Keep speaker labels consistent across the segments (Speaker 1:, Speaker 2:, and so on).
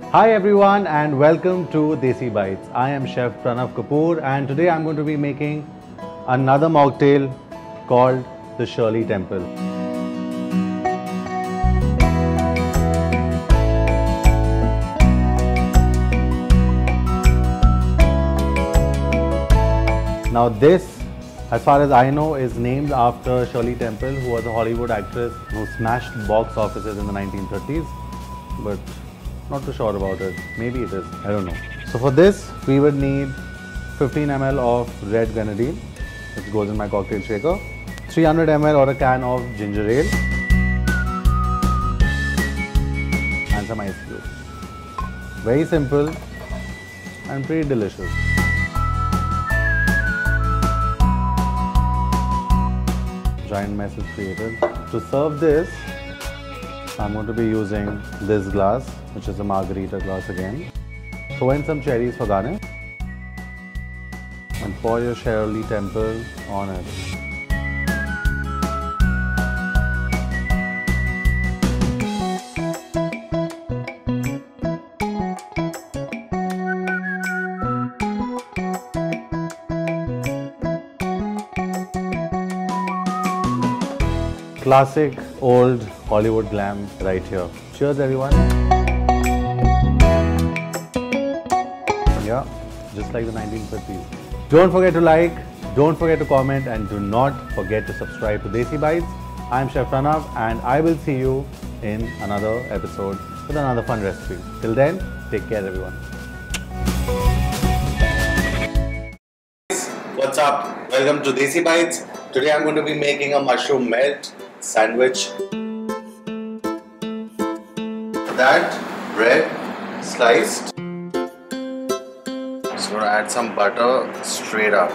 Speaker 1: Hi everyone and welcome to Desi Bites. I am Chef Pranav Kapoor and today I'm going to be making another mocktail called the Shirley Temple. Now this, as far as I know, is named after Shirley Temple, who was a Hollywood actress who smashed box offices in the 1930s, but not too sure about it. Maybe it is, I don't know. So for this, we would need 15 ml of red Grenadine, which goes in my cocktail shaker, 300 ml or a can of ginger ale, and some ice cubes. Very simple and pretty delicious. Giant mess is created. To serve this, I'm going to be using this glass, which is a margarita glass again. Throw in some cherries for garnish and pour your Shirley Temple on it. Classic old Hollywood glam right here. Cheers everyone. Yeah, just like the 1950s. Don't forget to like, don't forget to comment, and do not forget to subscribe to Desi Bites. I'm Chef Pranav and I will see you in another episode with another fun recipe. Till then, take care everyone. What's up? Welcome to Desi Bites. Today I'm going to be making a mushroom melt sandwich. For that, bread sliced. Just going to add some butter straight up.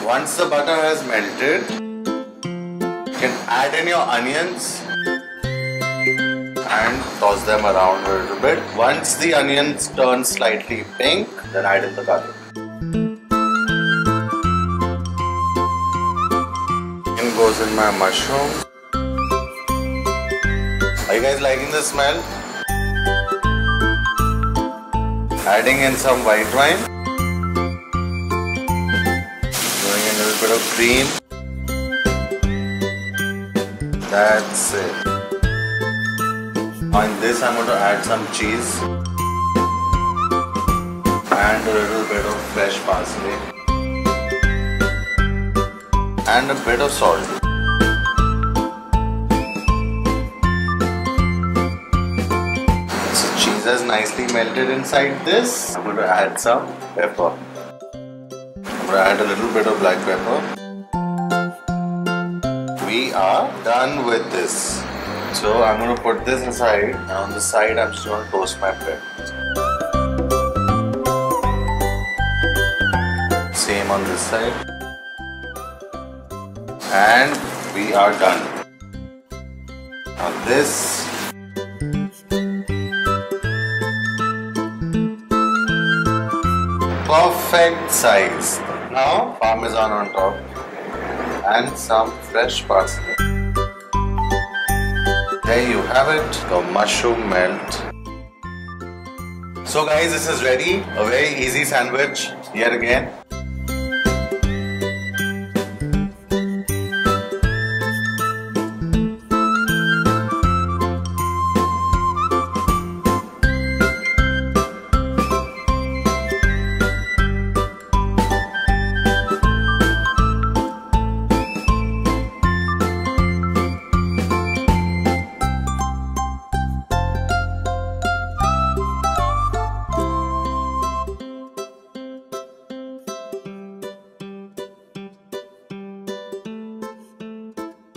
Speaker 1: Once the butter has melted, you can add in your onions and toss them around a little bit. Once the onions turn slightly pink, then add in the garlic. In goes in my mushroom. Are you guys liking the smell? Adding in some white wine. Throwing in a little bit of cream. That's it. On this I'm going to add some cheese and a little bit of fresh parsley and a bit of salt. So cheese has nicely melted inside this. I'm going to add some pepper. I'm going to add a little bit of black pepper. We are done with this. So I'm going to put this aside, and on the side I'm just going to toast my bread. Same on this side. And we are done. Now this perfect size. Now parmesan on top and some fresh parsley. There you have it, the mushroom melt. So guys, this is ready. A very easy sandwich yet again.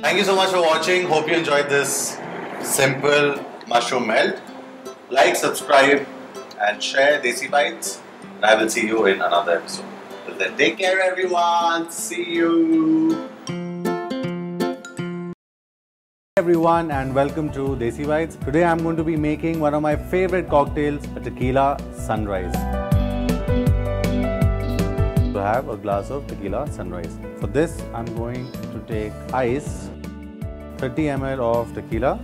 Speaker 1: Thank you so much for watching. Hope you enjoyed this simple mushroom melt. Like, subscribe and share Desi Bites. And I will see you in another episode. Till then, take care everyone. See you. Hey everyone and welcome to Desi Bites. Today I'm going to be making one of my favorite cocktails, a tequila sunrise. To have a glass of tequila sunrise. For this I'm going to take ice, 30 ml of tequila,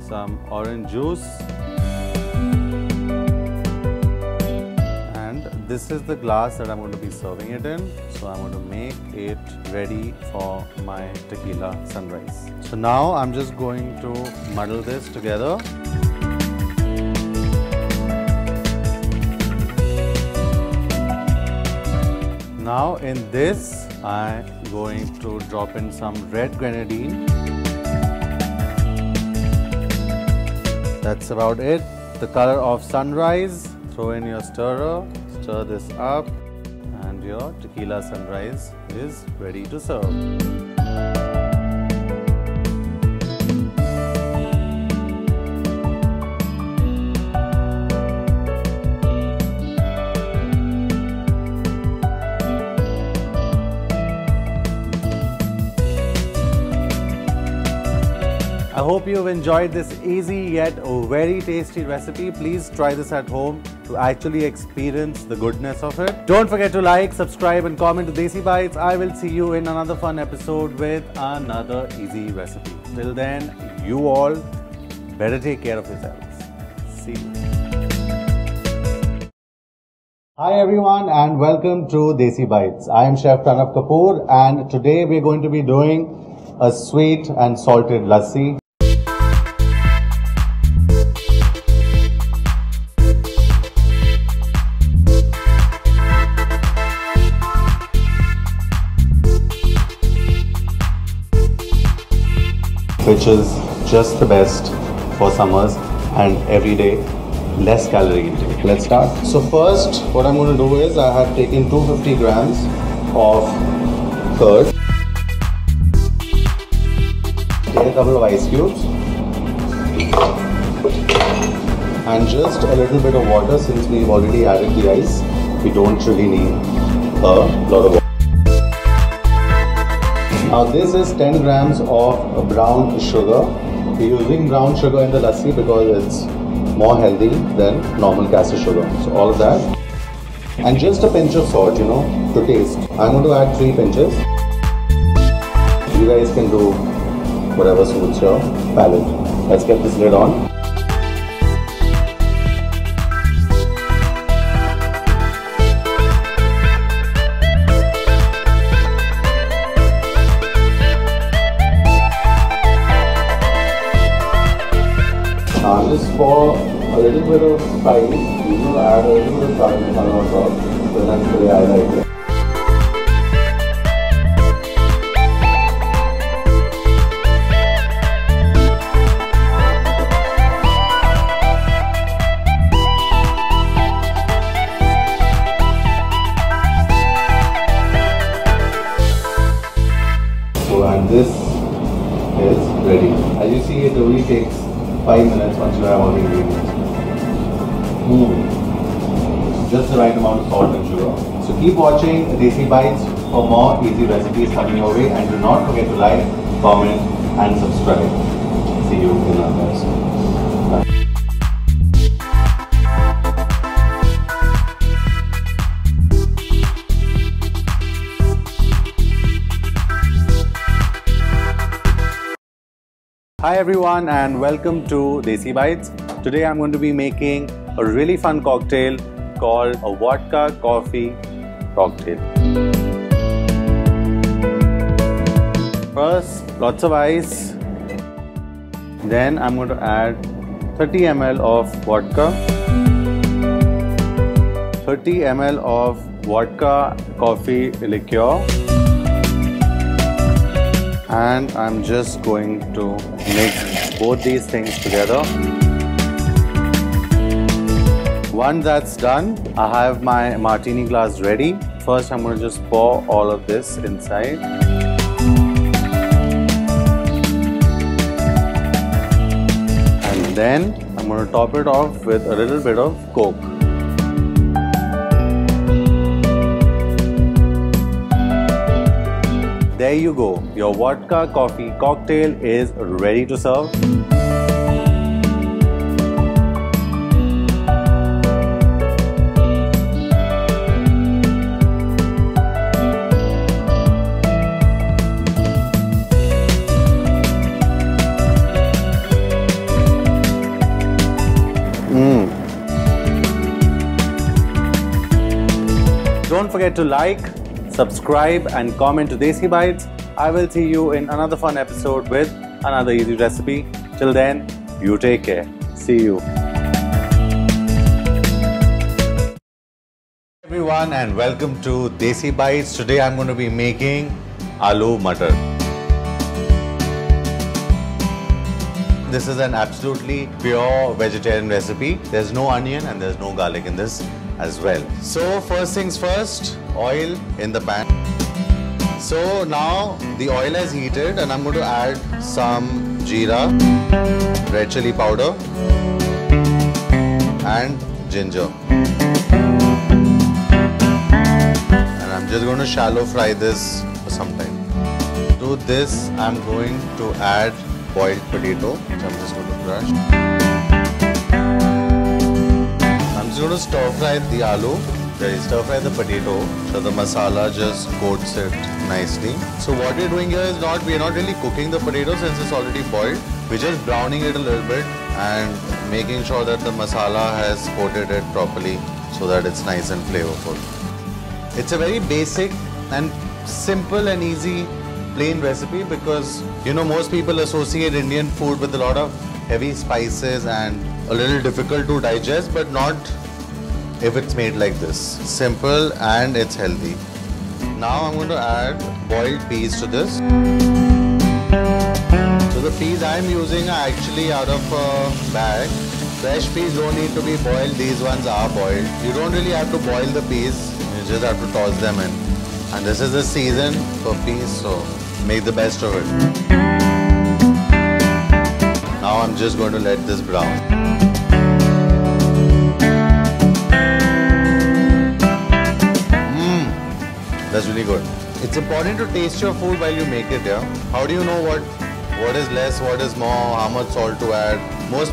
Speaker 1: some orange juice, and this is the glass that I'm going to be serving it in. So I'm going to make it ready for my tequila sunrise. So now I'm just going to muddle this together. Now in this, I'm going to drop in some red grenadine. That's about it. The color of sunrise. Throw in your stirrer, stir this up, and your tequila sunrise is ready to serve. I hope you've enjoyed this easy yet very tasty recipe. Please try this at home to actually experience the goodness of it. Don't forget to like, subscribe and comment to Desi Bites. I will see you in another fun episode with another easy recipe. Till then, you all better take care of yourselves. See you. Hi everyone and welcome to Desi Bites. I am Chef Pranav Kapoor and today we are going to be doing a sweet and salted lassi. Which is just the best for summers and every day, less calorie intake. Let's start. So first, what I'm going to do is I have taken 250 grams of curd. Take a couple of ice cubes and just a little bit of water. Since we've already added the ice, we don't really need a lot of water. Now this is 10 grams of brown sugar. We're using brown sugar in the lassi because it's more healthy than normal caster sugar. So all of that. And just a pinch of salt, to taste. I'm going to add 3 pinches. You guys can do whatever suits your palate. Let's get this lid on. Just for a little bit of spice, you will add a little bit of cardamom on top. So that's the way I like it. So and this is ready. As you see, it only takes 5 minutes once you have all the ingredients. Just the right amount of salt and sugar. So keep watching Desi Bites for more easy recipes coming your way, and do not forget to like, comment and subscribe. See you in our next one. Bye. Hi everyone and welcome to Desi Bites. Today I'm going to be making a really fun cocktail called a vodka coffee cocktail. First, lots of ice. Then I'm going to add 30 ml of vodka, 30 ml of vodka coffee liqueur. And I'm just going to mix both these things together. Once that's done, I have my martini glass ready. First, I'm going to just pour all of this inside. And then I'm going to top it off with a little bit of Coke. There you go, your vodka coffee cocktail is ready to serve. don't forget to like, subscribe and comment to Desi Bites. I will see you in another fun episode with another easy recipe. Till then, you take care. See you. Everyone and welcome to Desi Bites. Today I'm going to be making aloo matar. This is an absolutely pure vegetarian recipe. There's no onion and there's no garlic in this as well. So first things first, oil in the pan. So now the oil has heated and I'm going to add some jeera, red chili powder and ginger. And I'm just going to shallow fry this for some time. To this I'm going to add boiled potato, which I'm just going to crush. I'm just going to stir fry the aloo, stir fry the potato so the masala just coats it nicely. So what we're doing here is we're not really cooking the potato since it's already boiled. We're just browning it a little bit and making sure that the masala has coated it properly so that it's nice and flavorful. It's a very basic and simple and easy plain recipe because most people associate Indian food with a lot of heavy spices and a little difficult to digest, but not if it's made like this. Simple and it's healthy. Now I'm going to add boiled peas to this. So the peas I'm using are actually out of a bag. Fresh peas don't need to be boiled, these ones are boiled. You don't really have to boil the peas, you just have to toss them in. And this is the season for peas, so make the best of it. Now I'm just going to let this brown. That's really good. It's important to taste your food while you make it, yeah? How do you know what is less, what is more, how much salt to add? Most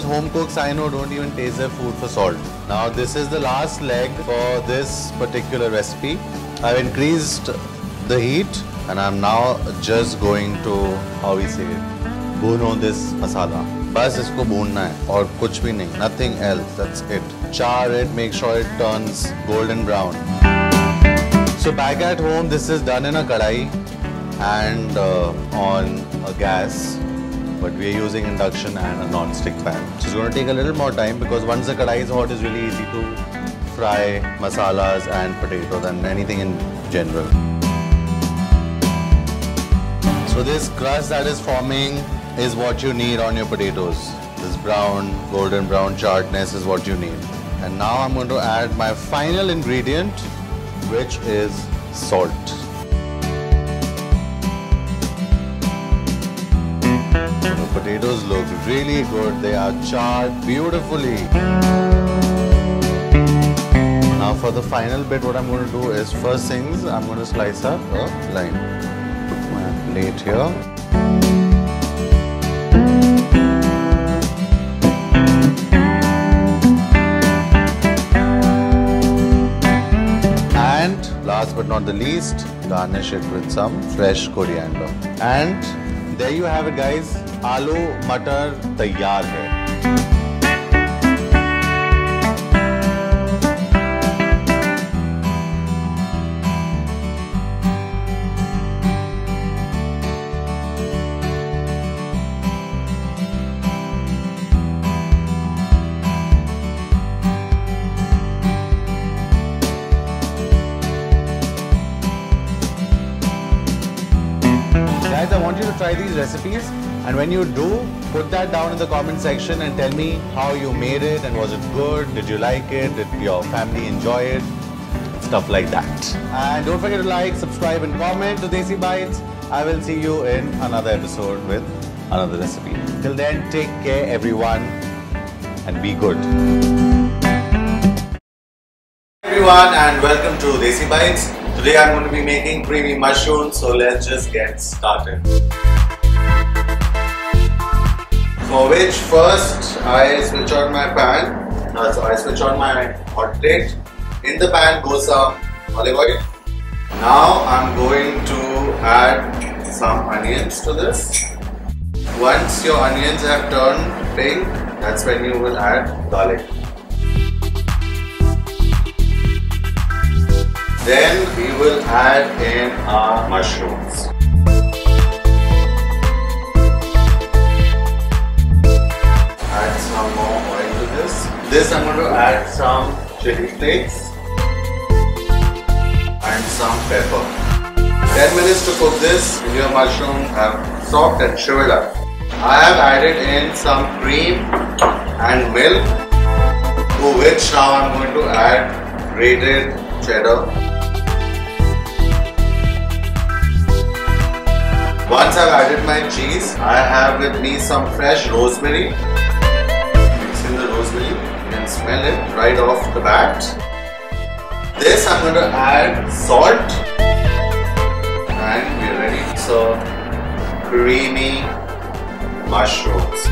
Speaker 1: home cooks I know don't even taste their food for salt. Now this is the last leg for this particular recipe. I've increased the heat and I'm now just going to, how we say it, bhuno this masala. Bas isko bhunna hai aur kuch bhi nahi, nothing else, that's it. Char it, make sure it turns golden brown. So back at home, this is done in a kadai and on a gas, but we are using induction and a non-stick pan. So it's going to take a little more time because once the kadai is hot, it's really easy to fry masalas and potatoes and anything in general. So this crust that is forming is what you need on your potatoes. This brown, golden brown charredness is what you need. And now I'm going to add my final ingredient, which is salt. The potatoes look really good. They are charred beautifully. Now for the final bit, what I'm going to do is first things, I'm going to slice up a lime. Put my plate here. Last but not the least, garnish it with some fresh coriander. And there you have it guys, aloo matar taiyar hai. Guys, I want you to try these recipes, and when you do, put that down in the comment section and tell me how you made it and was it good, did you like it, did your family enjoy it, stuff like that. And don't forget to like, subscribe and comment to Desi Bites. I will see you in another episode with another recipe. Till then, take care everyone and be good. Hey everyone and welcome to Desi Bites. Today I'm going to be making creamy mushrooms, so let's just get started. For which first I switch on my pan. So I switch on my hot plate. In the pan goes some olive oil. Now I'm going to add some onions to this. Once your onions have turned pink, that's when you will add garlic. Then we will add in our mushrooms. Add some more oil to this. This I'm going to add some chili flakes and some pepper. 10 minutes to cook this until your mushroom have soft and shriveled up. I have added in some cream and milk, to which now I'm going to add grated cheddar. Once I've added my cheese, I have with me some fresh rosemary. Mix in the rosemary, you can smell it right off the bat. This I'm going to add salt, and we're ready to serve creamy mushrooms.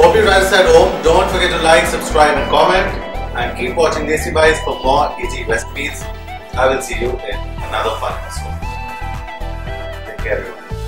Speaker 1: Hope you guys at home. Don't forget to like, subscribe and comment, and keep watching Desi Bites for more easy recipes. I will see you in another fun episode. Take care everyone.